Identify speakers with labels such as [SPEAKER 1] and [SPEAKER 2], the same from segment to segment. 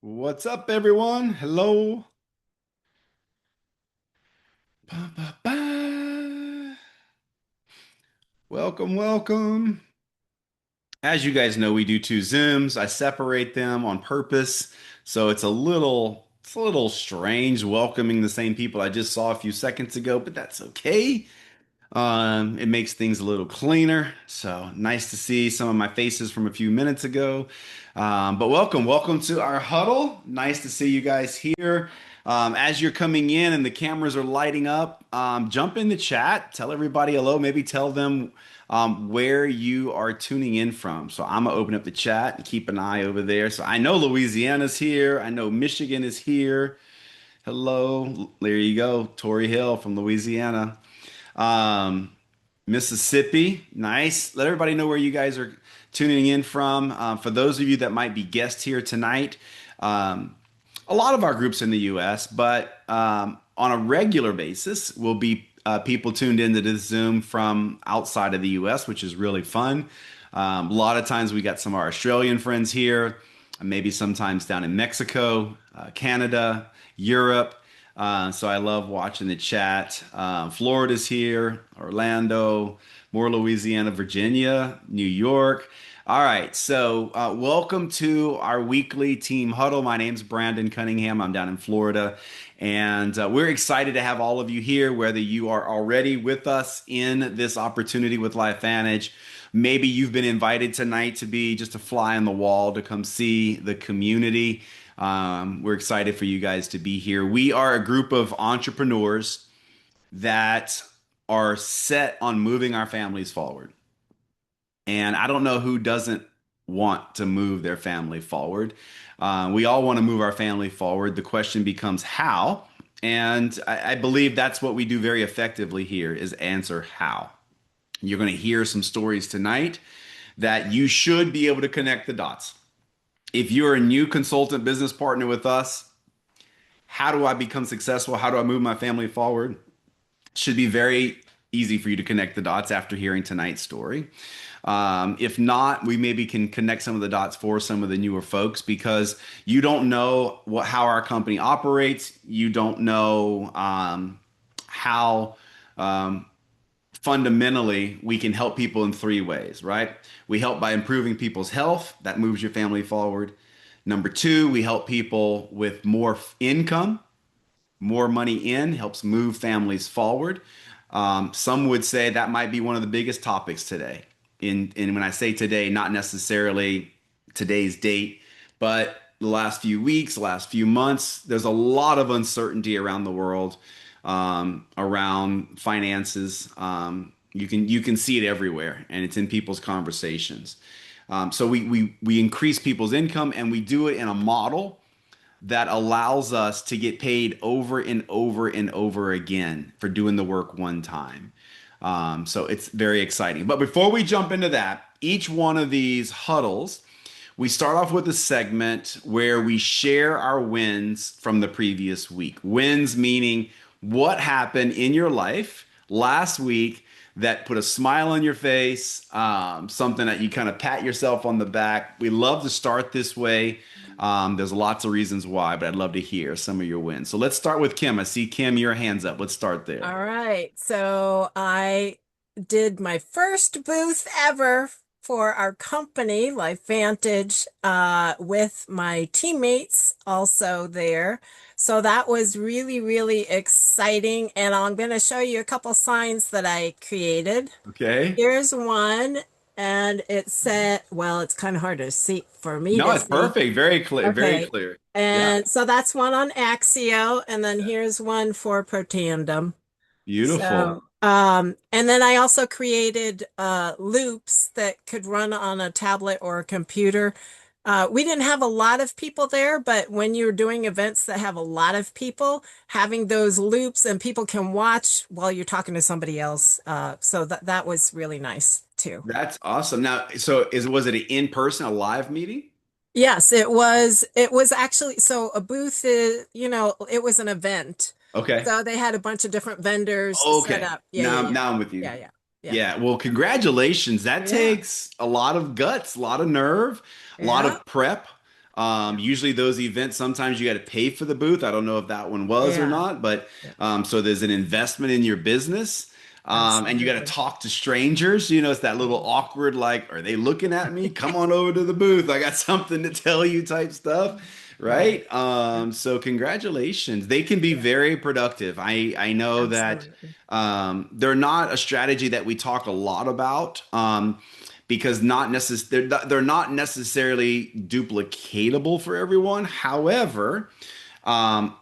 [SPEAKER 1] What's up, everyone? Hello. Ba, ba, ba. Welcome, welcome. As you guys know, we do two Zooms. I separate them on purpose, so it's a little strange welcoming the same people I just saw a few seconds ago, but that's okay. It makes things a little cleaner. So nice to see some of my faces from a few minutes ago. But welcome to our huddle. Nice to see you guys here. As you're coming in and the cameras are lighting up, jump in the chat, tell everybody hello, maybe tell them where you are tuning in from. So I'm gonna open up the chat and keep an eye over there. So I know Louisiana's here. I know Michigan is here. Hello, there you go, Tori Hill from Louisiana. Um, Mississippi, nice. Let everybody know where you guys are tuning in from. For those of you that might be guests here tonight, um, a lot of our groups in the U.S., but on a regular basis, will be people tuned into this Zoom from outside of the U.S., which is really fun. A lot of times we got some of our Australian friends here, maybe sometimes down in Mexico, Canada, Europe. So I love watching the chat. Florida's here, Orlando, more Louisiana, Virginia, New York. All right, so welcome to our weekly team huddle. My name's Brandon Cunningham. I'm down in Florida, and we're excited to have all of you here, whether you are already with us in this opportunity with LifeVantage. Maybe you've been invited tonight to be just a fly on the wall to come see the community. We're excited for you guys to be here. We are a group of entrepreneurs that are set on moving our families forward. And I don't know who doesn't want to move their family forward. We all want to move our family forward. The question becomes how. And I believe that's what we do very effectively here is answer how. You're going to hear some stories tonight that you should be able to connect the dots. If you're a new consultant business partner with us, how do I become successful? How do I move my family forward? Should be very easy for you to connect the dots after hearing tonight's story. If not, we maybe can connect some of the dots for some of the newer folks because you don't know how our company operates. You don't know how fundamentally we can help people in three ways, right? We help by improving people's health. That moves your family forward. Number two, we help people with more income. More money in helps move families forward. Some would say that might be one of the biggest topics today. And when I say today, not necessarily today's date, but the last few weeks, last few months, there's a lot of uncertainty around the world around finances. You can see it everywhere, and it's in people's conversations. So we increase people's income, and we do it in a model that allows us to get paid over and over and over again for doing the work one time. So it's very exciting. But before we jump into that, each one of these huddles, we start off with a segment where we share our wins from the previous week. Wins meaning what happened in your life last week that put a smile on your face, something that you kind of pat yourself on the back. We love to start this way. There's lots of reasons why, but I'd love to hear some of your wins. So let's start with Kim. I see Kim, your hands up. Let's start there.
[SPEAKER 2] All right. So I did my first booth ever for our company, LifeVantage, with my teammates also there. So that was really, really exciting. And I'm going to show you a couple signs that I created.
[SPEAKER 1] Okay.
[SPEAKER 2] Here's one, and it said, well, it's kind of hard to see for me
[SPEAKER 1] No,
[SPEAKER 2] to
[SPEAKER 1] it's
[SPEAKER 2] see.
[SPEAKER 1] perfect. Very clear. Very
[SPEAKER 2] Okay.
[SPEAKER 1] clear. Yeah.
[SPEAKER 2] And so that's one on Axio, and then here's one for Protandem.
[SPEAKER 1] Beautiful.
[SPEAKER 2] So, and then I also created loops that could run on a tablet or a computer. We didn't have a lot of people there, but when you're doing events that have a lot of people, having those loops and people can watch while you're talking to somebody else, so that was really nice too.
[SPEAKER 1] That's awesome. Now, so was it an in-person, a live meeting?
[SPEAKER 2] Yes, it was. It was actually so a booth is, it was an event.
[SPEAKER 1] Okay.
[SPEAKER 2] So they had a bunch of different vendors set
[SPEAKER 1] Okay.
[SPEAKER 2] up. Yeah, yeah,
[SPEAKER 1] Now,
[SPEAKER 2] yeah.
[SPEAKER 1] now I'm with you.
[SPEAKER 2] Yeah, yeah. Yeah.
[SPEAKER 1] Yeah. Well, congratulations. That
[SPEAKER 2] Yeah.
[SPEAKER 1] takes a lot of guts, a lot of nerve, a lot
[SPEAKER 2] Yeah.
[SPEAKER 1] of prep. Usually those events, sometimes you got to pay for the booth. I don't know if that one was or
[SPEAKER 2] Yeah.
[SPEAKER 1] not, but
[SPEAKER 2] Yeah.
[SPEAKER 1] so there's an investment in your business. And you got to
[SPEAKER 2] Absolutely.
[SPEAKER 1] talk to strangers. It's that little awkward, like, are they looking at me? Come on over to the booth. I got something to tell you type stuff,
[SPEAKER 2] Right.
[SPEAKER 1] right?
[SPEAKER 2] Yeah.
[SPEAKER 1] So congratulations. They can be
[SPEAKER 2] Yeah.
[SPEAKER 1] very productive. I know that
[SPEAKER 2] Absolutely.
[SPEAKER 1] they're not a strategy that we talk a lot about. Because they're not necessarily duplicatable for everyone. However,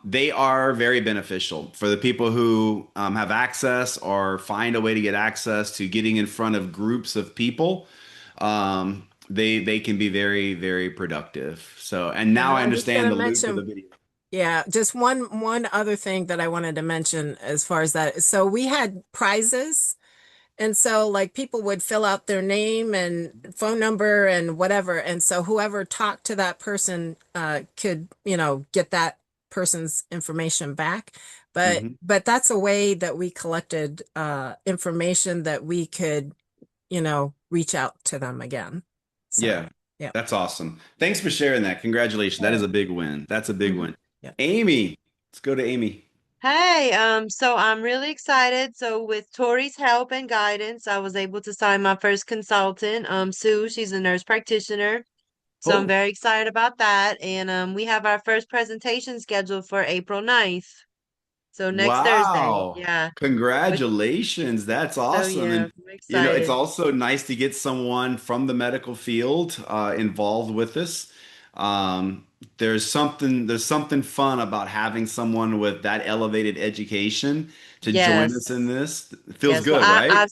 [SPEAKER 1] they are very beneficial for the people who have access or find a way to get access to getting in front of groups of people. They can be very, very productive. So, and
[SPEAKER 2] And
[SPEAKER 1] now I
[SPEAKER 2] I'm just
[SPEAKER 1] understand
[SPEAKER 2] gonna
[SPEAKER 1] the loop of the
[SPEAKER 2] mention,
[SPEAKER 1] video.
[SPEAKER 2] yeah, just one other thing that I wanted to mention as far as that. So we had prizes. And so, like, people would fill out their name and phone number and whatever. And so, whoever talked to that person could, get that person's information back.
[SPEAKER 1] Hmm.
[SPEAKER 2] But that's a way that we collected information that we could, reach out to them again. So,
[SPEAKER 1] Yeah,
[SPEAKER 2] yeah.
[SPEAKER 1] that's awesome. Thanks for sharing that. Congratulations. That is
[SPEAKER 2] Sure.
[SPEAKER 1] a big win. That's a big
[SPEAKER 2] Mhm.
[SPEAKER 1] win.
[SPEAKER 2] Yeah.
[SPEAKER 1] Amy, let's go to Amy.
[SPEAKER 3] Hey, so I'm really excited. So with Tori's help and guidance, I was able to sign my first consultant, Sue. She's a nurse practitioner. So I'm
[SPEAKER 1] Oh,
[SPEAKER 3] very excited about that. And we have our first presentation scheduled for April 9th. So next Thursday.
[SPEAKER 1] wow.
[SPEAKER 3] Yeah. Which,
[SPEAKER 1] Congratulations. That's
[SPEAKER 3] so
[SPEAKER 1] awesome.
[SPEAKER 3] yeah,
[SPEAKER 1] And
[SPEAKER 3] I'm
[SPEAKER 1] it's
[SPEAKER 3] excited.
[SPEAKER 1] also nice to get someone from the medical field involved with this. Um, there's something fun about having someone with that elevated education to join us in
[SPEAKER 3] Yes.
[SPEAKER 1] this. It feels
[SPEAKER 3] Yes. Well,
[SPEAKER 1] good, right?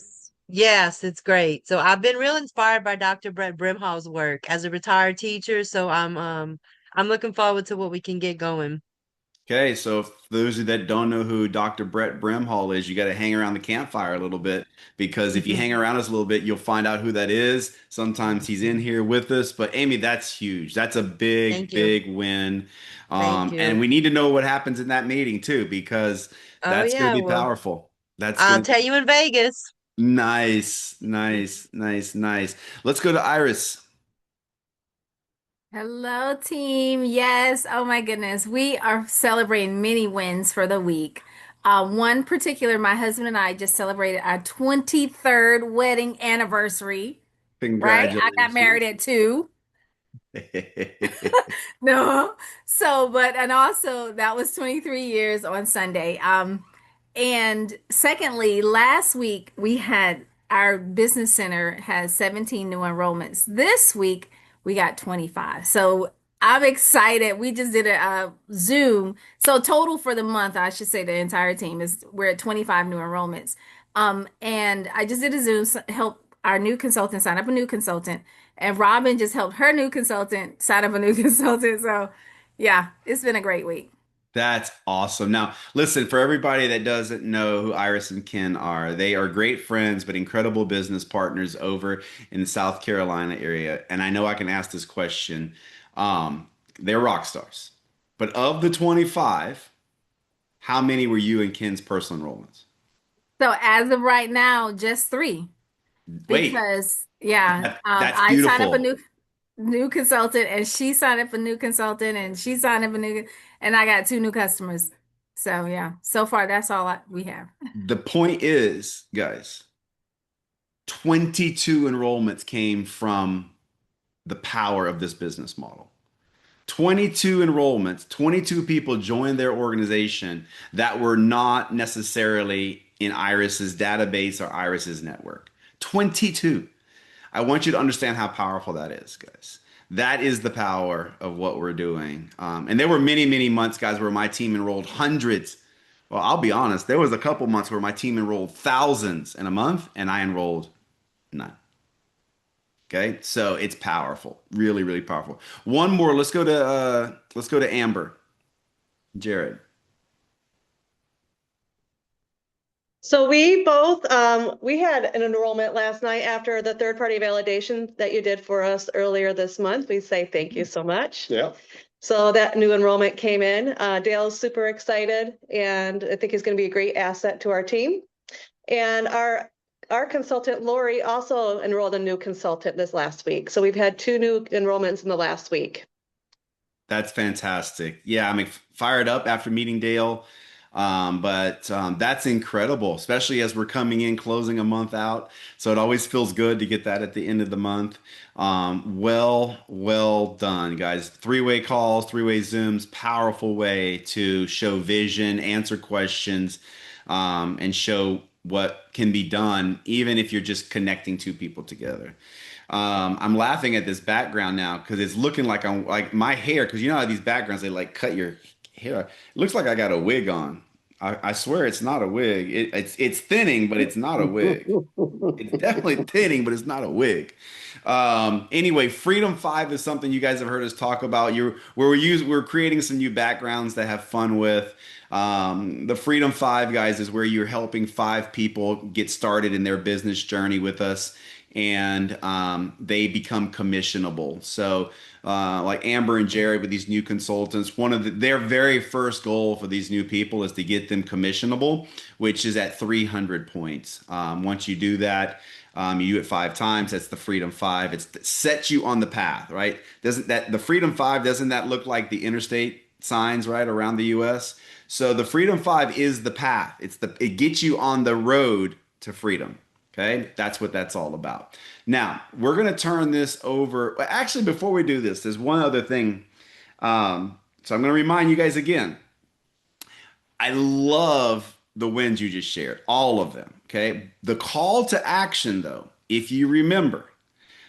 [SPEAKER 3] yes, it's great. So I've been real inspired by Dr. Brett Brimhall's work as a retired teacher. So I'm looking forward to what we can get going.
[SPEAKER 1] Okay, so for those of you that don't know who Dr. Brett Brimhall is, you got to hang around the campfire a little bit because if you hang around us a little bit, you'll find out who that is. Sometimes he's in
[SPEAKER 2] Mhm.
[SPEAKER 1] here with us, but Amy, that's huge. That's a big,
[SPEAKER 3] Thank you.
[SPEAKER 1] big win.
[SPEAKER 3] Thank
[SPEAKER 1] And
[SPEAKER 3] you.
[SPEAKER 1] we need to know what happens in that meeting too, because
[SPEAKER 3] Oh
[SPEAKER 1] that's going to
[SPEAKER 3] yeah,
[SPEAKER 1] be
[SPEAKER 3] well,
[SPEAKER 1] powerful. That's
[SPEAKER 3] I'll
[SPEAKER 1] going to
[SPEAKER 3] tell you in Vegas.
[SPEAKER 1] nice, nice, nice, nice. Let's go to Iris.
[SPEAKER 4] Hello, team. Yes. Oh my goodness. We are celebrating many wins for the week. One particular, my husband and I just celebrated our 23rd wedding anniversary, right? I got married
[SPEAKER 1] Congratulations.
[SPEAKER 4] at two. No. And also that was 23 years on Sunday. And secondly, last week we had our business center has 17 new enrollments. This week we got 25. So I'm excited. We just did a Zoom. So total for the month, I should say the entire team is we're at 25 new enrollments. And I just did a Zoom help our new consultant sign up a new consultant. And Robin just helped her new consultant sign up a new consultant. So, yeah, it's been a great week.
[SPEAKER 1] That's awesome. Now, listen, for everybody that doesn't know who Iris and Ken are, they are great friends, but incredible business partners over in the South Carolina area. And I know I can ask this question. They're rock stars. But of the 25, how many were you and Ken's personal enrollments?
[SPEAKER 4] So, as of right now, just three
[SPEAKER 1] Wait,
[SPEAKER 4] because, yeah,
[SPEAKER 1] that's
[SPEAKER 4] I signed up a
[SPEAKER 1] beautiful.
[SPEAKER 4] new consultant, and she signed up a new consultant, and she signed up a new, and I got two new customers. So, yeah, so far that's all we have.
[SPEAKER 1] The point is, guys, 22 enrollments came from the power of this business model. 22 enrollments, 22 people joined their organization that were not necessarily in Iris's database or Iris's network. 22. I want you to understand how powerful that is, guys. That is the power of what we're doing. And there were many, many months, guys, where my team enrolled hundreds. Well, I'll be honest, there was a couple months where my team enrolled thousands in a month and I enrolled none. Okay, so it's powerful, really, really powerful. One more. Let's go to Amber, Jared.
[SPEAKER 5] So we both we had an enrollment last night after the third party validation that you did for us earlier this month. We say thank you so much. Yeah. So that new enrollment came in. Dale's super excited, and I think he's going to be a great asset to our team. And our consultant Lori also enrolled a new consultant this last week. So we've had two new enrollments in the last week.
[SPEAKER 1] That's fantastic. Yeah, I'm fired up after meeting Dale. But that's incredible, especially as we're coming in, closing a month out. So it always feels good to get that at the end of the month. Well done, guys. Three-way calls, three-way Zooms, powerful way to show vision, answer questions, and show what can be done, even if you're just connecting two people together. I'm laughing at this background now because it's looking like I'm like my hair, because you know how these backgrounds they like cut your hair. It looks like I got a wig on. I swear it's not a wig. It's thinning, but it's not a wig. It's definitely thinning, but it's not a wig. Anyway, Freedom 5 is something you guys have heard us talk about. We're creating some new backgrounds to have fun with. The Freedom 5 guys is where you're helping five people get started in their business journey with us, and they become commissionable. So, like Amber and Jerry with these new consultants, their very first goal for these new people is to get them commissionable, which is at 300 points. Once you do that, you do it 5 times. That's the Freedom 5. It sets you on the path, right? Doesn't that the Freedom 5 doesn't that look like the interstate signs right around the U.S.? So the Freedom 5 is the path. It gets you on the road to freedom. Okay, that's what that's all about. Now, we're going to turn this over. Well, actually, before we do this, there's one other thing. So I'm going to remind you guys again. I love the wins you just shared, all of them. Okay, the call to action, though, if you remember,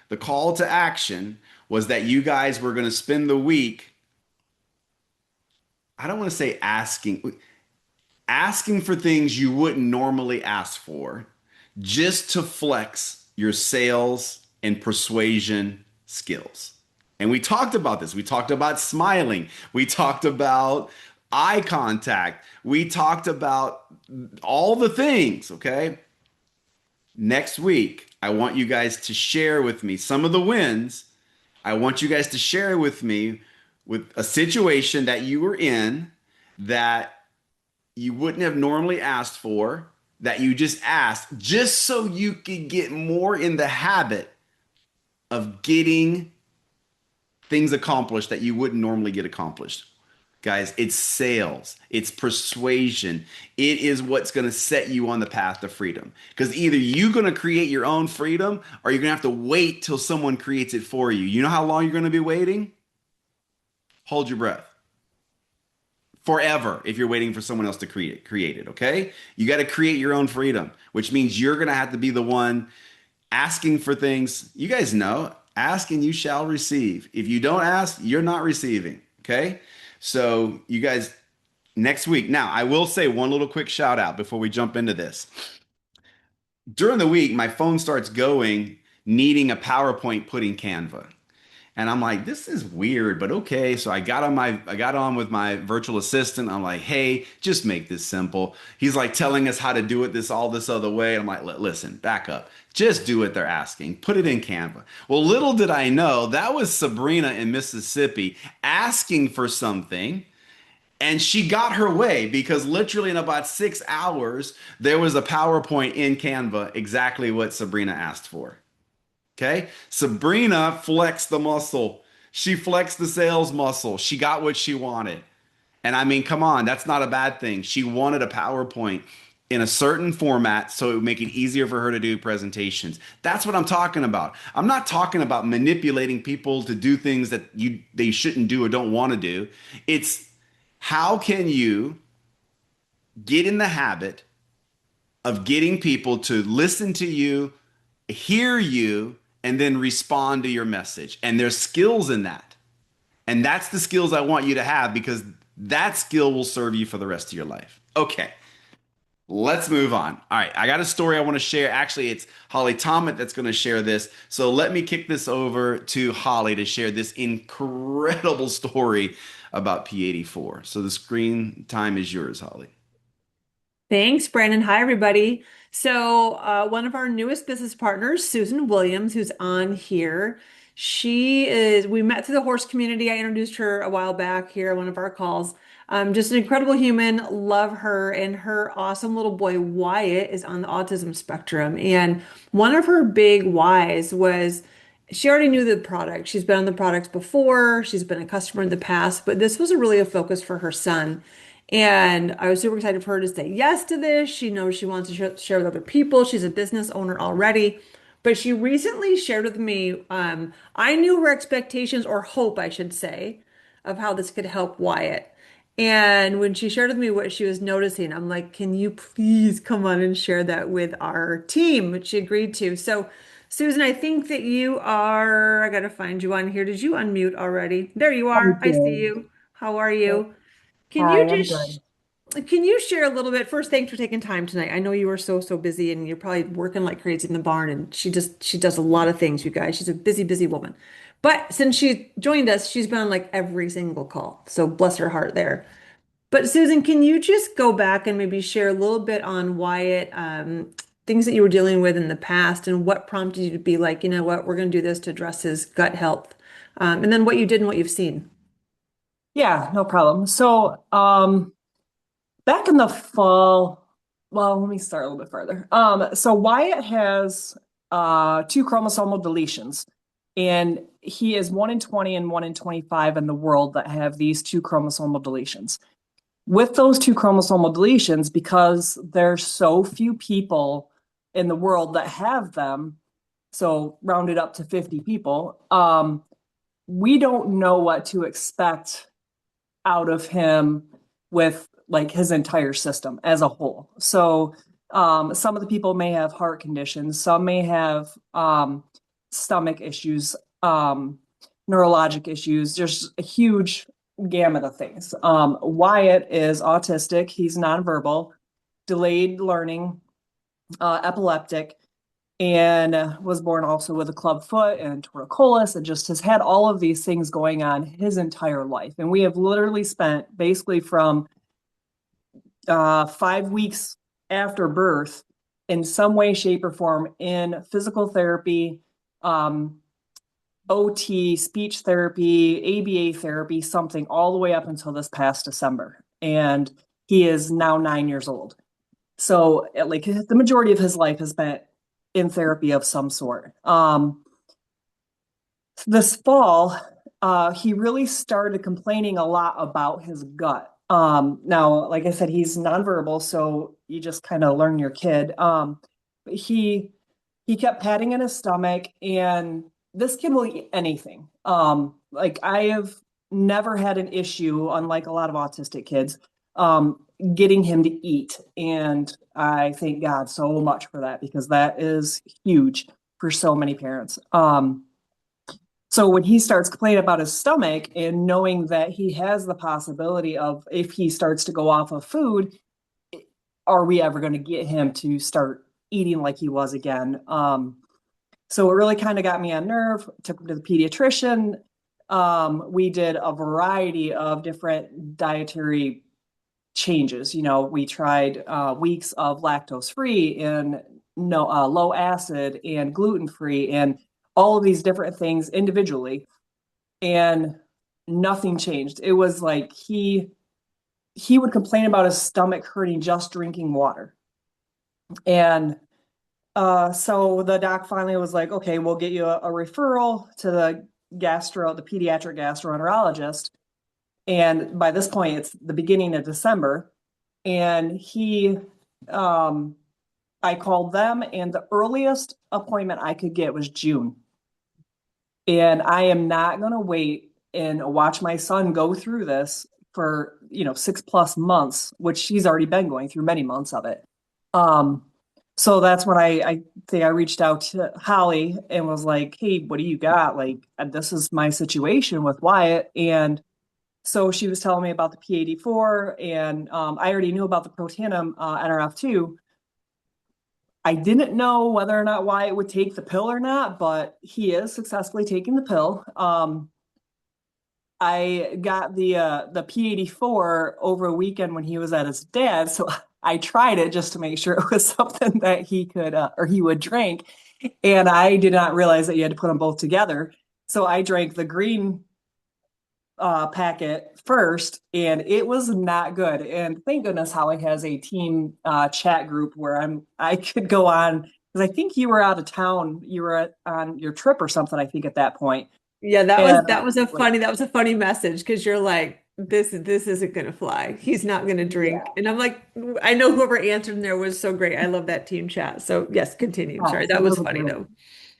[SPEAKER 1] the call to action was that you guys were going to spend the week. I don't want to say asking for things you wouldn't normally ask for just to flex your sales and persuasion skills. And we talked about this. We talked about smiling. We talked about eye contact. We talked about all the things, okay? Next week, I want you guys to share with me some of the wins. I want you guys to share with me with a situation that you were in that you wouldn't have normally asked for, that you just asked, just so you could get more in the habit of getting things accomplished that you wouldn't normally get accomplished. Guys, it's sales, it's persuasion. It is what's going to set you on the path to freedom. Because either you're going to create your own freedom or you're going to have to wait till someone creates it for you. You know how long you're going to be waiting? Hold your breath. Forever if you're waiting for someone else to create it, okay? You got to create your own freedom, which means you're going to have to be the one asking for things. You guys know, ask and you shall receive. If you don't ask, you're not receiving, okay? So you guys, next week. Now, I will say one little quick shout out before we jump into this. During the week, my phone starts going needing a PowerPoint put in Canva. And I'm like, this is weird, but okay. So I got on with my virtual assistant. I'm like, hey, just make this simple. He's like telling us how to do it this other way. I'm like, listen, back up. Just do what they're asking. Put it in Canva. Well, little did I know that was Sabrina in Mississippi asking for something. And she got her way because literally in about 6 hours, there was a PowerPoint in Canva, exactly what Sabrina asked for. Okay. Sabrina flexed the muscle. She flexed the sales muscle. She got what she wanted. And I mean, come on, that's not a bad thing. She wanted a PowerPoint in a certain format so it would make it easier for her to do presentations. That's what I'm talking about. I'm not talking about manipulating people to do things that they shouldn't do or don't want to do. It's how can you get in the habit of getting people to listen to you, hear you, and then respond to your message. And there's skills in that. And that's the skills I want you to have because that skill will serve you for the rest of your life. Okay, let's move on. All right, I got a story I want to share. Actually, it's Holly Tomet that's going to share this. So let me kick this over to Holly to share this incredible story about P84. So the screen time is yours, Holly.
[SPEAKER 6] Thanks, Brandon. Hi, everybody. One of our newest business partners, Susan Williams, who's on here, we met through the horse community. I introduced her a while back here on one of our calls. Just an incredible human, love her. And her awesome little boy, Wyatt, is on the autism spectrum. And one of her big whys was she already knew the product. She's been on the products before. She's been a customer in the past, but this was really a focus for her son. And I was super excited for her to say yes to this. She knows she wants to share with other people. She's a business owner already. But she recently shared with me, I knew her expectations or hope, I should say, of how this could help Wyatt. And when she shared with me what she was noticing, I'm like, can you please come on and share that with our team? Which she agreed to. So, Susan, I think that you are, I gotta find you on here. Did you unmute already? There you
[SPEAKER 7] I
[SPEAKER 6] are. I see
[SPEAKER 7] did.
[SPEAKER 6] you. How are you? Can
[SPEAKER 7] Hi,
[SPEAKER 6] you
[SPEAKER 7] I'm good.
[SPEAKER 6] just can you share a little bit? First, thanks for taking time tonight. I know you are so busy and you're probably working like crazy in the barn and she does a lot of things, you guys. She's a busy woman. But since she joined us, she's been on like every single call. So bless her heart there. But Susan, can you just go back and maybe share a little bit on Wyatt, things that you were dealing with in the past and what prompted you to be like, you know what, we're going to do this to address his gut health, and then what you did and what you've seen.
[SPEAKER 7] Yeah, no problem. So, back in the fall, well, let me start a little bit further. So Wyatt has two chromosomal deletions, and he is 1 in 20 and 1 in 25 in the world that have these two chromosomal deletions. With those two chromosomal deletions, because there's so few people in the world that have them, so rounded up to 50 people, we don't know what to expect out of him with like his entire system as a whole. So some of the people may have heart conditions, some may have stomach issues, neurologic issues. There's a huge gamut of things. Wyatt is autistic, he's nonverbal, delayed learning, epileptic, and was born also with a club foot and torticollis and just has had all of these things going on his entire life. And we have literally spent basically from 5 weeks after birth in some way, shape, or form in physical therapy, OT, speech therapy, ABA therapy, something all the way up until this past December. And he is now 9 years old. So, like, the majority of his life has been in therapy of some sort. This fall, he really started complaining a lot about his gut. Now, like I said, he's nonverbal, so you just kind of learn your kid. But he kept patting in his stomach, and this kid will eat anything. Like I have never had an issue, unlike a lot of autistic kids, getting him to eat, and I thank God so much for that because that is huge for so many parents. So when he starts complaining about his stomach and knowing that he has the possibility of if he starts to go off of food, are we ever going to get him to start eating like he was again? So it really kind of got me on nerve, took him to the pediatrician. We did a variety of different dietary changes. You know, we tried weeks of lactose free and no low acid and gluten free and all of these different things individually, and nothing changed. It was like he would complain about his stomach hurting just drinking water. And so the doc finally was like, okay, we'll get you a referral to the pediatric gastroenterologist. And by this point, it's the beginning of December. And I called them, and the earliest appointment I could get was June. And I am not going to wait and watch my son go through this for, 6+ months, which he's already been going through many months of it. So that's when I think I reached out to Holly and was like, hey, what do you got? Like, this is my situation with Wyatt. And so she was telling me about the P84, and I already knew about the Protandim NRF2. I didn't know whether or not Wyatt would take the pill or not, but he is successfully taking the pill. I got the P84 over a weekend when he was at his dad's, so I tried it just to make sure it was something that he could or he would drink, and I did not realize that you had to put them both together. So I drank the green packet first, and it was not good. And thank goodness Holly has a team chat group where I could go on because I think you were out of town. You were on your trip or something, I think, at that point.
[SPEAKER 6] Yeah,
[SPEAKER 7] And like,
[SPEAKER 6] that was a funny message because you're like, this isn't gonna fly. He's not gonna drink.
[SPEAKER 7] yeah,
[SPEAKER 6] And I'm like, I know whoever answered in there was so great. I love that team chat. So yes, continue. Sorry,
[SPEAKER 7] yes,
[SPEAKER 6] that
[SPEAKER 7] it
[SPEAKER 6] was
[SPEAKER 7] was
[SPEAKER 6] funny
[SPEAKER 7] great.
[SPEAKER 6] though.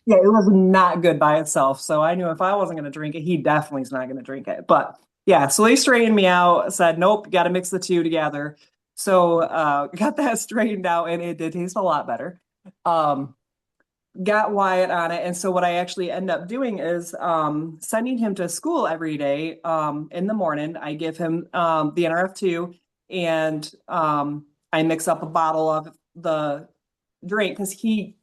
[SPEAKER 7] Yeah, it was not good by itself. So I knew if I wasn't going to drink it, he definitely is not going to drink it. But yeah, so they straightened me out, said, nope, you got to mix the two together. So got that straightened out and it did taste a lot better. Um, got Wyatt on it. And so what I actually end up doing is sending him to school every day in the morning. I give him the NRF2 and I mix up a bottle of the drink because he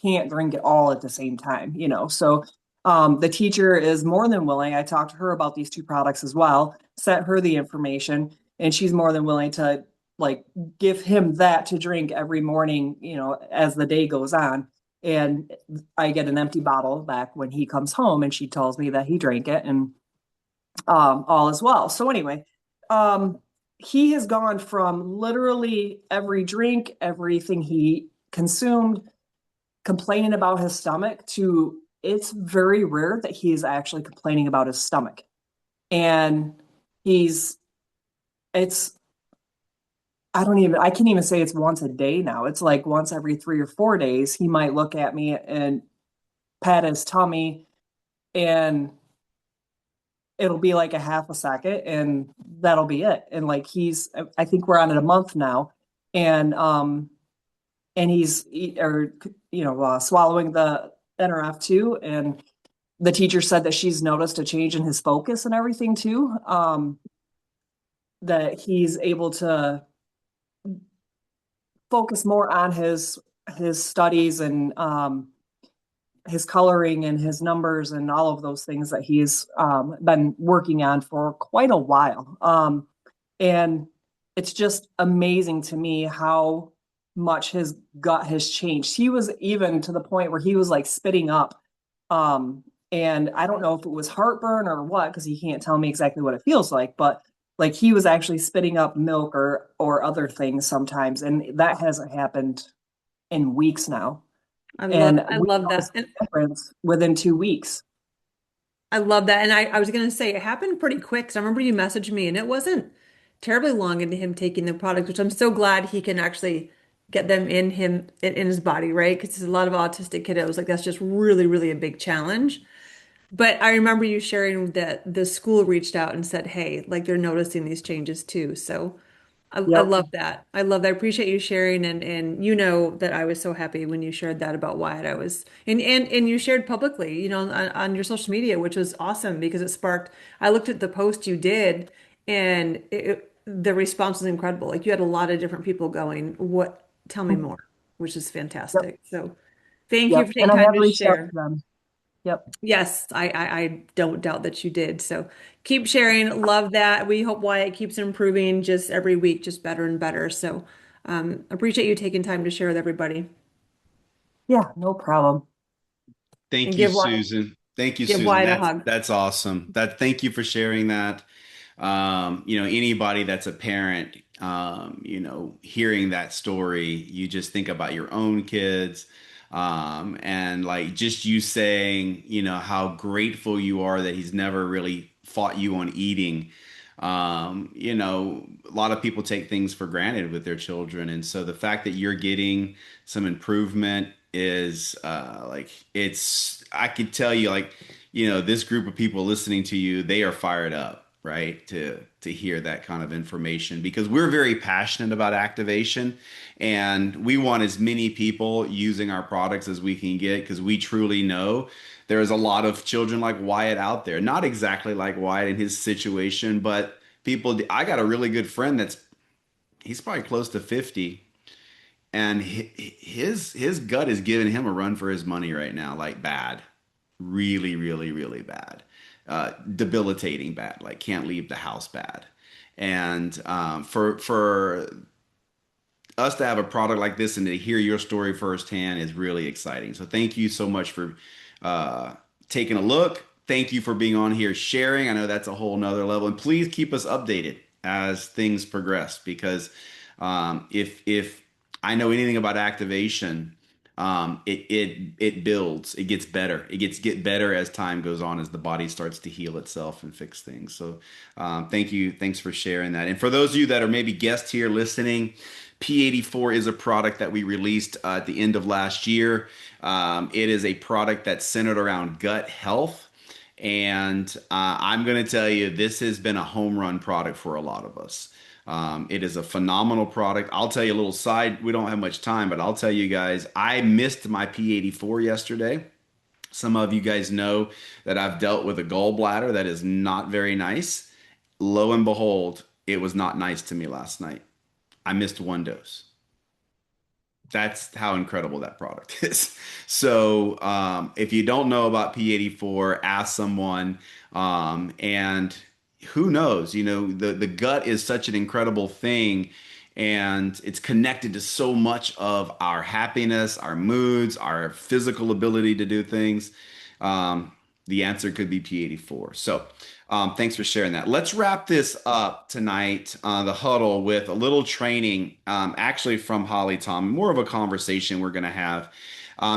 [SPEAKER 7] can't drink it all at the same time, you know. So the teacher is more than willing. I talked to her about these two products as well, sent her the information, and she's more than willing to like give him that to drink every morning, you know, as the day goes on. And I get an empty bottle back when he comes home, and she tells me that he drank it and all as well. So anyway, um, he has gone from literally every drink, everything he consumed, complaining about his stomach to it's very rare that he is actually complaining about his stomach. And he's, it's, I can't even say it's once a day now. It's like once every 3 or 4 days, he might look at me and pat his tummy and it'll be like a half a second and that'll be it. And like I think we're on it a month now. And, he's, or, you know, swallowing the NRF2 and the teacher said that she's noticed a change in his focus and everything too. That he's able to focus more on his studies and his coloring and his numbers and all of those things that he's been working on for quite a while. And it's just amazing to me how much his gut has changed. He was even to the point where he was like spitting up. Um, and I don't know if it was heartburn or what, because he can't tell me exactly what it feels like, but like he was actually spitting up milk or other things sometimes. And that hasn't happened in weeks now. And
[SPEAKER 6] I
[SPEAKER 7] we
[SPEAKER 6] love that.
[SPEAKER 7] noticed the difference within 2 weeks.
[SPEAKER 6] I love that. And I was going to say it happened pretty quick. So I remember you messaged me and it wasn't terribly long into him taking the product, which I'm so glad he can actually get them in his body, right? Because there's a lot of autistic kiddos. Like that's just really, really a big challenge. But I remember you sharing that the school reached out and said, hey, like they're noticing these changes too. So I
[SPEAKER 7] Yep.
[SPEAKER 6] love that. I love that. I appreciate you sharing and you know that I was so happy when you shared that about Wyatt. I was and you shared publicly, you know, on your social media, which was awesome because it sparked. I looked at the post you did and the response was incredible. Like you had a lot of different people going, "What? Tell me more," which is
[SPEAKER 7] Yep.
[SPEAKER 6] fantastic. So thank you
[SPEAKER 7] Yep.
[SPEAKER 6] for
[SPEAKER 7] And
[SPEAKER 6] taking
[SPEAKER 7] I
[SPEAKER 6] time
[SPEAKER 7] have
[SPEAKER 6] to
[SPEAKER 7] reached out
[SPEAKER 6] share.
[SPEAKER 7] to them. Yep.
[SPEAKER 6] Yes, I don't doubt that you did. So keep sharing. Love that. We hope Wyatt keeps improving just every week, just better and better. So appreciate you taking time to share with everybody
[SPEAKER 7] Yeah, no problem.
[SPEAKER 1] Thank
[SPEAKER 6] and
[SPEAKER 1] you, Susan. Thank you,
[SPEAKER 6] give
[SPEAKER 1] Susan.
[SPEAKER 6] Wyatt a
[SPEAKER 1] That's
[SPEAKER 6] hug.
[SPEAKER 1] that's awesome. Thank you for sharing that. You know, anybody that's a parent, you know, hearing that story, you just think about your own kids. And like just you saying, you know, how grateful you are that he's never really fought you on eating. You know, a lot of people take things for granted with their children. And so the fact that you're getting some improvement is like I could tell you like, you know, this group of people listening to you, they are fired up, right? To hear that kind of information because we're very passionate about activation and we want as many people using our products as we can get because we truly know there's a lot of children like Wyatt out there. Not exactly like Wyatt in his situation, but people I got a really good friend that's he's probably close to 50 and his gut is giving him a run for his money right now, like bad, really, really, really bad, debilitating bad, like can't leave the house bad. And for us to have a product like this and to hear your story firsthand is really exciting. So thank you so much for uh, taking a look. Thank you for being on here sharing. I know that's a whole nother level, and please keep us updated as things progress because if I know anything about activation, it builds, it gets better, get better as time goes on, as the body starts to heal itself and fix things. So thanks for sharing that. And for those of you that are maybe guests here listening, P84 is a product that we released at the end of last year. It is a product that's centered around gut health. And I'm going to tell you, this has been a home run product for a lot of us. It is a phenomenal product. I'll tell you a little side, we don't have much time, but I'll tell you guys, I missed my P84 yesterday. Some of you guys know that I've dealt with a gallbladder that is not very nice. Lo and behold, it was not nice to me last night. I missed one dose. That's how incredible that product is. So if you don't know about P84, ask someone. And who knows? The gut is such an incredible thing, and it's connected to so much of our happiness, our moods, our physical ability to do things. Um, the answer could be P84. So thanks for sharing that. Let's wrap this up tonight, the huddle, with a little training, actually from Holly, Tom, more of a conversation we're going to have.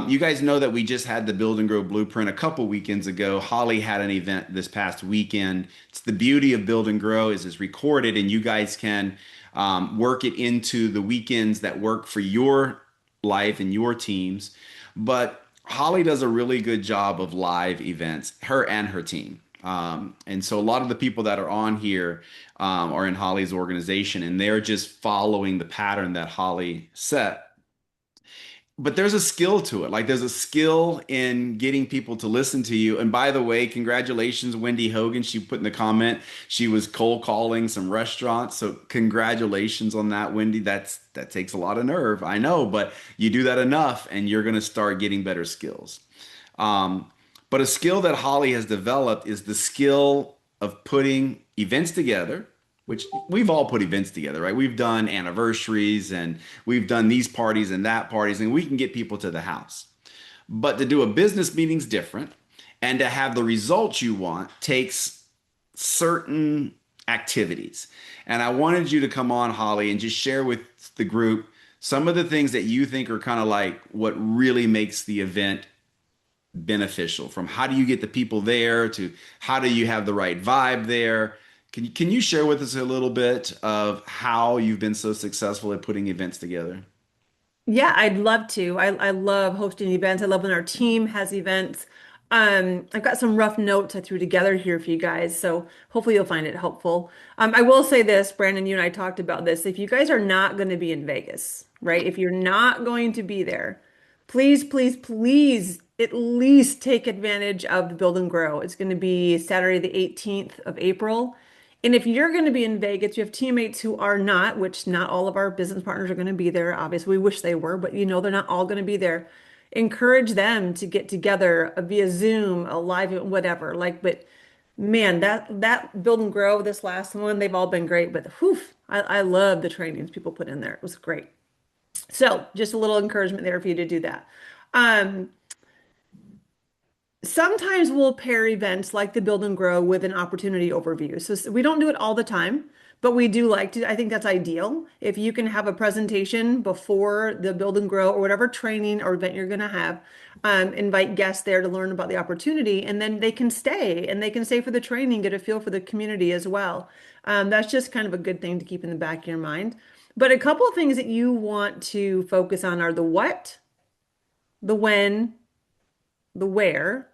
[SPEAKER 1] You guys know that we just had the Build and Grow Blueprint a couple weekends ago. Holly had an event this past weekend. It's the beauty of Build and Grow is it's recorded, and you guys can work it into the weekends that work for your life and your teams. But Holly does a really good job of live events, her and her team. And so a lot of the people that are on here are in Holly's organization, and they're just following the pattern that Holly set. But there's a skill to it. Like, there's a skill in getting people to listen to you. And by the way, congratulations, Wendy Hogan. She put in the comment she was cold calling some restaurants. So congratulations on that, Wendy. That takes a lot of nerve, I know, but you do that enough and you're going to start getting better skills. But a skill that Holly has developed is the skill of putting events together, which we've all put events together, right? We've done anniversaries and we've done these parties and that parties, and we can get people to the house. But to do a business meeting's different, and to have the results you want takes certain activities. And I wanted you to come on, Holly, and just share with the group some of the things that you think are kind of like what really makes the event beneficial, from how do you get the people there to how do you have the right vibe there. Can you share with us a little bit of how you've been so successful at putting events together?
[SPEAKER 6] Yeah, I'd love to. I love hosting events. I love when our team has events. I've got some rough notes I threw together here for you guys, so hopefully you'll find it helpful. I will say this, Brandon, you and I talked about this. If you guys are not going to be in Vegas, right? If you're not going to be there, please, please, please at least take advantage of the Build and Grow. It's going to be Saturday, the 18th of April. And if you're going to be in Vegas, you have teammates who are not, which not all of our business partners are going to be there. Obviously, we wish they were, but they're not all going to be there. Encourage them to get together via Zoom, a live, whatever. But man, that Build and Grow, this last one, they've all been great. But whew, I love the trainings people put in there. It was great. So just a little encouragement there for you to do that. Um, Sometimes we'll pair events like the Build and Grow with an opportunity overview. So we don't do it all the time, but we do like to. I think that's ideal. If you can have a presentation before the Build and Grow or whatever training or event you're going to have, invite guests there to learn about the opportunity, and then they can stay for the training, get a feel for the community as well. That's just kind of a good thing to keep in the back of your mind. But a couple of things that you want to focus on are the what, the when, the where,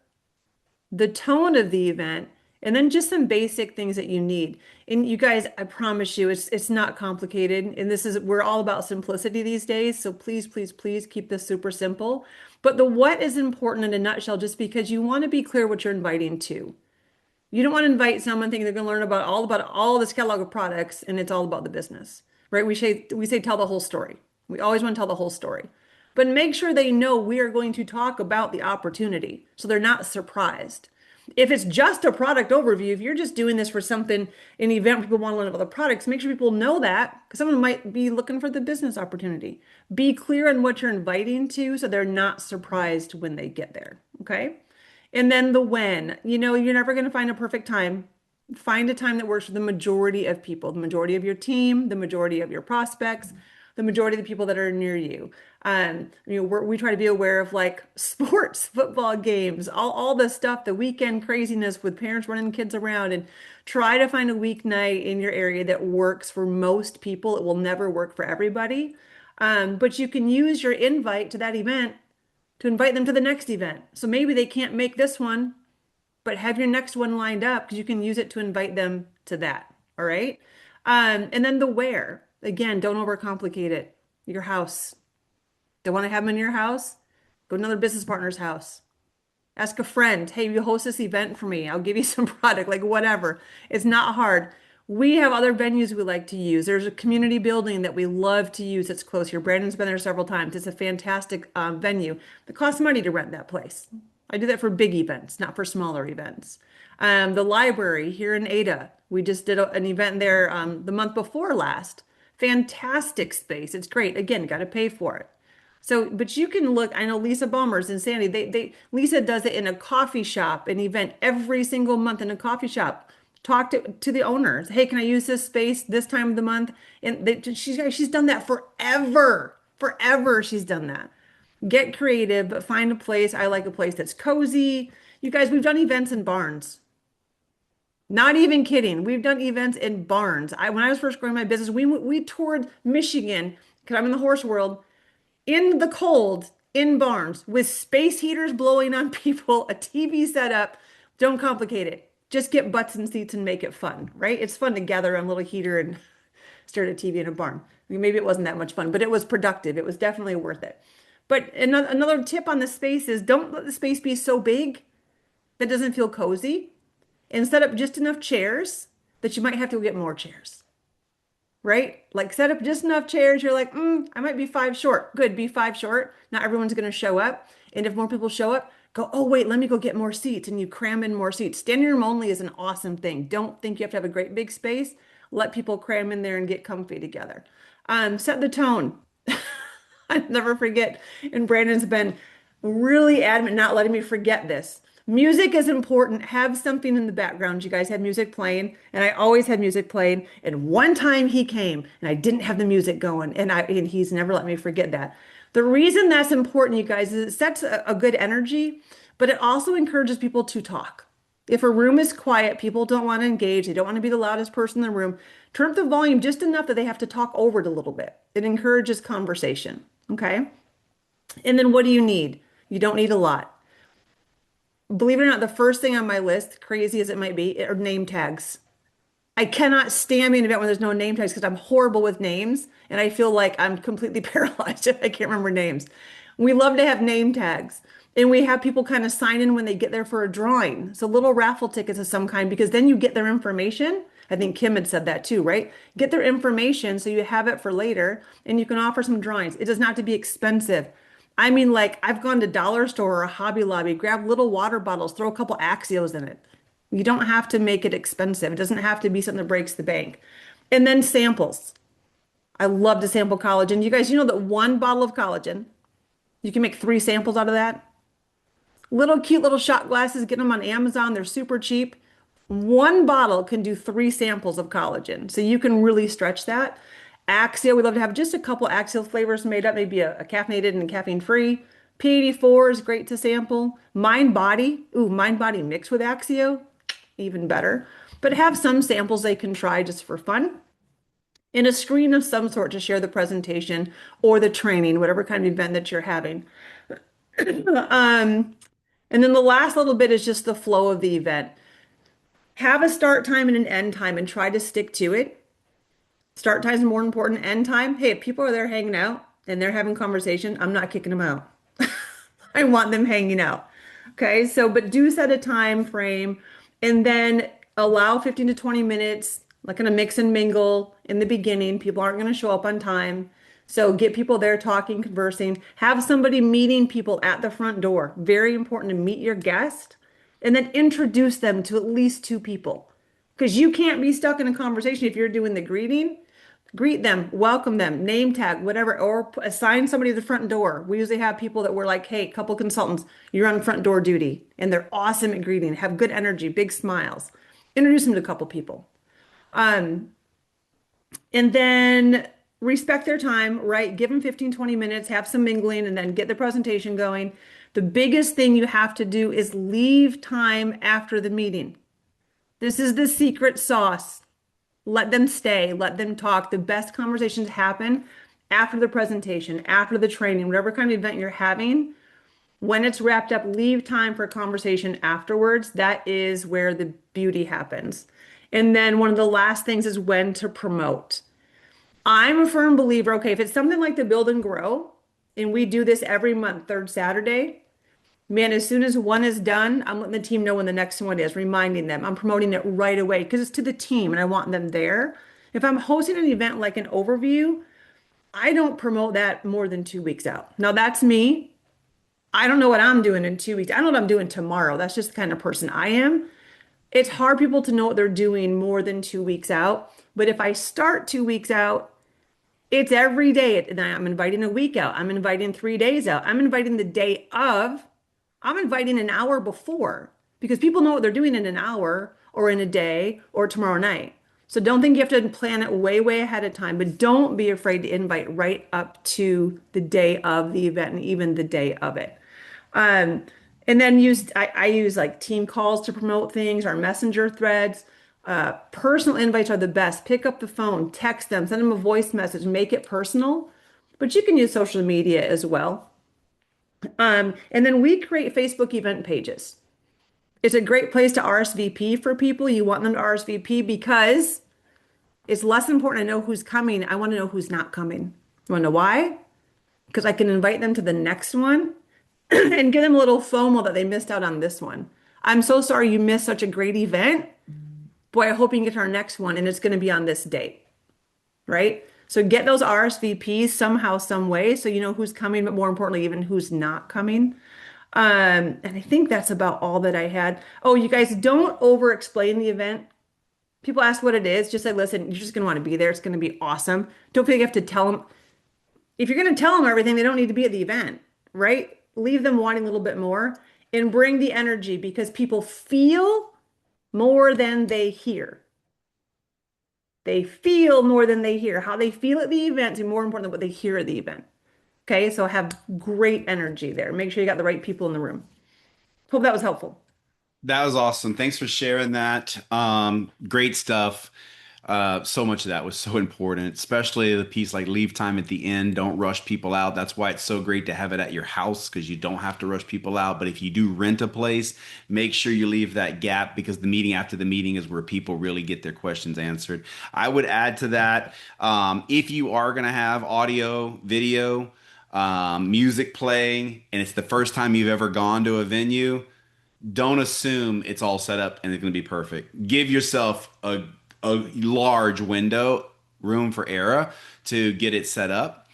[SPEAKER 6] the tone of the event, and then just some basic things that you need. And you guys, I promise you, it's not complicated. And we're all about simplicity these days. So please, please, please keep this super simple. But the what is important in a nutshell, just because you want to be clear what you're inviting to. You don't want to invite someone thinking they're going to learn about all this catalog of products and it's all about the business, right? We say tell the whole story. We always want to tell the whole story. But make sure they know we are going to talk about the opportunity so they're not surprised. If it's just a product overview, if you're just doing this for something, an event where people want to learn about the products, make sure people know that because someone might be looking for the business opportunity. Be clear on what you're inviting to so they're not surprised when they get there. Okay. And then the when, you're never going to find a perfect time. Find a time that works for the majority of people, the majority of your team, the majority of your prospects. the majority of the people that are near you. We try to be aware of like sports, football games, all the stuff, the weekend craziness with parents running kids around, and try to find a weeknight in your area that works for most people. It will never work for everybody. But you can use your invite to that event to invite them to the next event. So maybe they can't make this one, but have your next one lined up because you can use it to invite them to that. All right. And then the where. Again, don't overcomplicate it. Your house. Don't want to have them in your house? Go to another business partner's house. Ask a friend, hey, you host this event for me. I'll give you some product, like whatever. It's not hard. We have other venues we like to use. There's a community building that we love to use that's close here. Brandon's been there several times. It's a fantastic venue. It costs money to rent that place. I do that for big events, not for smaller events. The library here in Ada, we just did an event there the month before last. Fantastic space. It's great. Again, got to pay for it. So, but you can look, I know Lisa Ballmer's and Sandy, Lisa does it in a coffee shop, an event every single month in a coffee shop. Talk to the owners. Hey, can I use this space this time of the month? And she's done that forever. Forever she's done that. Get creative, but find a place. I like a place that's cozy. You guys, we've done events in barns. Not even kidding. We've done events in barns. When I was first growing my business, we toured Michigan because I'm in the horse world in the cold in barns with space heaters blowing on people, a TV set up. Don't complicate it. Just get butts and seats and make it fun, right? It's fun to gather on a little heater and stare at a TV in a barn. I mean, maybe it wasn't that much fun, but it was productive. It was definitely worth it. But another tip on the space is don't let the space be so big that doesn't feel cozy, and set up just enough chairs that you might have to get more chairs, right? Like set up just enough chairs. You're like, I might be five short. Good, be five short. Not everyone's going to show up. And if more people show up, go, oh, wait, let me go get more seats. And you cram in more seats. Standing room only is an awesome thing. Don't think you have to have a great big space. Let people cram in there and get comfy together. Set the tone. I never forget. And Brandon's been really adamant not letting me forget this. Music is important. Have something in the background. You guys have music playing, and I always had music playing. And one time he came, and I didn't have the music going, and he's never let me forget that. The reason that's important, you guys, is it sets a good energy, but it also encourages people to talk. If a room is quiet, people don't want to engage. They don't want to be the loudest person in the room. Turn up the volume just enough that they have to talk over it a little bit. It encourages conversation. Okay. And then what do you need? You don't need a lot. Believe it or not, the first thing on my list, crazy as it might be, are name tags. I cannot stand being an event when there's no name tags because I'm horrible with names and I feel like I'm completely paralyzed if I can't remember names. We love to have name tags and we have people kind of sign in when they get there for a drawing. So little raffle tickets of some kind because then you get their information. I think Kim had said that too, right? Get their information so you have it for later and you can offer some drawings. It does not have to be expensive. I mean, like I've gone to dollar store or a Hobby Lobby, grab little water bottles, throw a couple Axios in it. You don't have to make it expensive. It doesn't have to be something that breaks the bank. And then samples. I love to sample collagen. You guys, you know that one bottle of collagen, you can make 3 samples out of that? Little cute little shot glasses, get them on Amazon. They're super cheap. One bottle can do 3 samples of collagen. So you can really stretch that. Axia, we love to have just a couple Axial flavors made up, maybe a caffeinated and caffeine free. P84 is great to sample. Mind Body, ooh, Mind Body mixed with Axio, even better. But have some samples they can try just for fun. And a screen of some sort to share the presentation or the training, whatever kind of event that you're having. And then the last little bit is just the flow of the event. Have a start time and an end time and try to stick to it. Start time is more important. End time, hey, if people are there hanging out and they're having conversation, I'm not kicking them out. I want them hanging out. Okay, so but do set a time frame and then allow 15 to 20 minutes, like in a mix and mingle in the beginning. People aren't going to show up on time. So get people there talking, conversing. Have somebody meeting people at the front door. Very important to meet your guest and then introduce them to at least 2 people. Because you can't be stuck in a conversation if you're doing the greeting. Greet them, welcome them, name tag, whatever, or assign somebody to the front door. We usually have people that we're like, hey, couple consultants, you're on front door duty. And they're awesome at greeting, have good energy, big smiles. Introduce them to a couple people. And then respect their time, right? Give them 15, 20 minutes, have some mingling, and then get the presentation going. The biggest thing you have to do is leave time after the meeting. This is the secret sauce. Let them stay, let them talk. The best conversations happen after the presentation, after the training, whatever kind of event you're having. When it's wrapped up, leave time for conversation afterwards. That is where the beauty happens. And then one of the last things is when to promote. I'm a firm believer, okay, if it's something like the Build and Grow, and we do this every month, third Saturday, man, as soon as one is done, I'm letting the team know when the next one is, reminding them. I'm promoting it right away because it's to the team and I want them there. If I'm hosting an event like an overview, I don't promote that more than 2 weeks out. Now, that's me. I don't know what I'm doing in 2 weeks. I don't know what I'm doing tomorrow. That's just the kind of person I am. It's hard people to know what they're doing more than 2 weeks out. But if I start 2 weeks out, it's every day. And I'm inviting a week out. I'm inviting 3 days out. I'm inviting the day of. I'm inviting an hour before because people know what they're doing in an hour or in a day or tomorrow night. So don't think you have to plan it way, way ahead of time, but don't be afraid to invite right up to the day of the event and even the day of it. Um, and then I use like team calls to promote things, our messenger threads. Personal invites are the best. Pick up the phone, text them, send them a voice message, make it personal. But you can use social media as well. And then we create Facebook event pages. It's a great place to RSVP for people. You want them to RSVP because it's less important to know who's coming. I want to know who's not coming. You want to know why? Because I can invite them to the next one and give them a little FOMO that they missed out on this one. I'm so sorry you missed such a great event. Boy, I hope you can get to our next one and it's going to be on this date, right? So get those RSVPs somehow, some way, so you know who's coming, but more importantly, even who's not coming. And I think that's about all that I had. Oh, you guys don't over explain the event. People ask what it is. Just say, listen, you're just going to want to be there. It's going to be awesome. Don't feel like you have to tell them. If you're going to tell them everything, they don't need to be at the event, right? Leave them wanting a little bit more and bring the energy because people feel more than they hear. They feel more than they hear. How they feel at the event is more important than what they hear at the event. Okay, so have great energy there. Make sure you got the right people in the room. Hope that was helpful.
[SPEAKER 1] That was awesome. Thanks for sharing that. Great stuff. So much of that was so important, especially the piece like leave time at the end. Don't rush people out. That's why it's so great to have it at your house because you don't have to rush people out. But if you do rent a place, make sure you leave that gap because the meeting after the meeting is where people really get their questions answered. I would add to that, if you are going to have audio, video, music playing, and it's the first time you've ever gone to a venue, don't assume it's all set up and it's going to be perfect. Give yourself a large window, room for error to get it set up.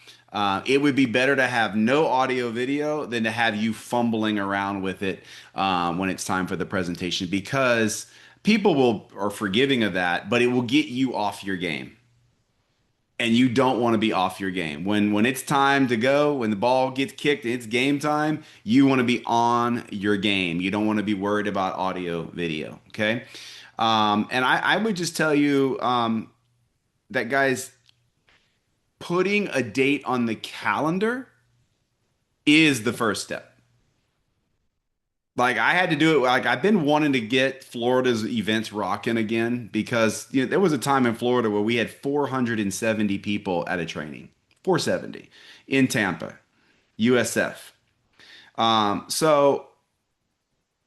[SPEAKER 1] It would be better to have no audio video than to have you fumbling around with it when it's time for the presentation because people are forgiving of that, but it will get you off your game. And you don't want to be off your game. When it's time to go, when the ball gets kicked and it's game time, you want to be on your game. You don't want to be worried about audio, video. Okay. And I would just tell you that, guys, putting a date on the calendar is the first step. Like I had to do it. Like I've been wanting to get Florida's events rocking again because there was a time in Florida where we had 470 people at a training, 470 in Tampa, USF. So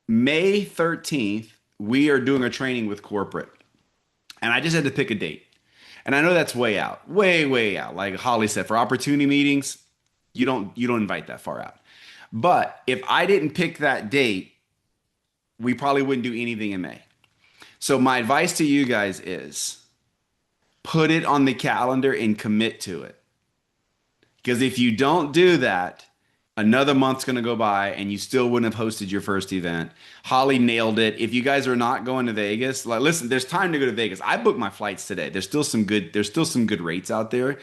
[SPEAKER 1] May 13th, we are doing a training with corporate, and I just had to pick a date. And I know that's way out, way, way out. Like Holly said, for opportunity meetings, you don't invite that far out. But if I didn't pick that date, we probably wouldn't do anything in May. So my advice to you guys is put it on the calendar and commit to it. Because if you don't do that, another month's going to go by and you still wouldn't have hosted your first event. Holly nailed it. If you guys are not going to Vegas, like listen, there's time to go to Vegas. I booked my flights today. There's still some good rates out there.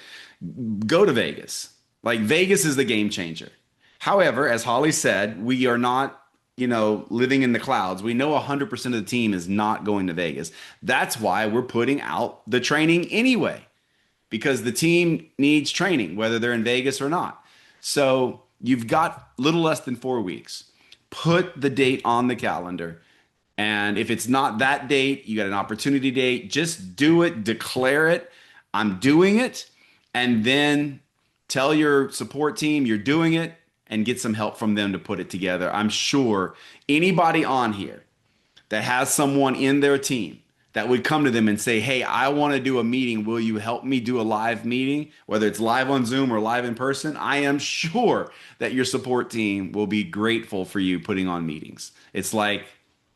[SPEAKER 1] Go to Vegas. Like Vegas is the game changer. However, as Holly said, we are not, living in the clouds. We know 100% of the team is not going to Vegas. That's why we're putting out the training anyway. because the team needs training, whether they're in Vegas or not. So you've got little less than 4 weeks. Put the date on the calendar. And if it's not that date, you got an opportunity date, just do it, declare it. I'm doing it. And then tell your support team you're doing it and get some help from them to put it together. I'm sure anybody on here that has someone in their team that would come to them and say, "Hey, I want to do a meeting. Will you help me do a live meeting?" Whether it's live on Zoom or live in person, I am sure that your support team will be grateful for you putting on meetings. It's like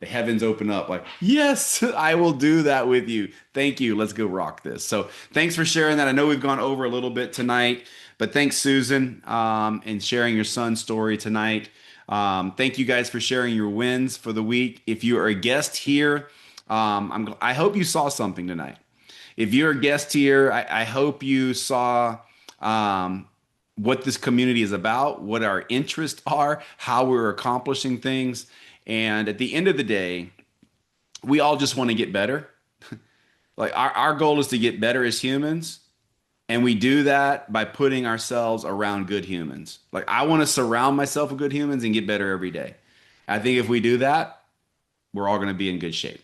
[SPEAKER 1] the heavens open up, like, yes, I will do that with you. Thank you. Let's go rock this. So thanks for sharing that. I know we've gone over a little bit tonight, but thanks, Susan, and sharing your son's story tonight. Thank you guys for sharing your wins for the week. If you are a guest here, I hope you saw something tonight. If you're a guest here, I hope you saw what this community is about, what our interests are, how we're accomplishing things. And at the end of the day, we all just want to get better. Like our goal is to get better as humans. And we do that by putting ourselves around good humans. Like I want to surround myself with good humans and get better every day. I think if we do that, we're all going to be in good shape.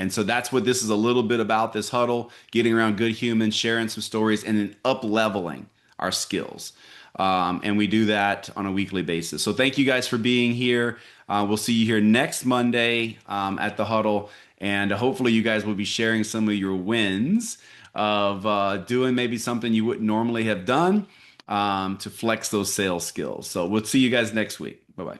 [SPEAKER 1] And so that's what this is a little bit about, this huddle, getting around good humans, sharing some stories, and then up leveling our skills. And we do that on a weekly basis. So thank you guys for being here. We'll see you here next Monday at the huddle. And hopefully you guys will be sharing some of your wins of doing maybe something you wouldn't normally have done to flex those sales skills. So we'll see you guys next week. Bye-bye.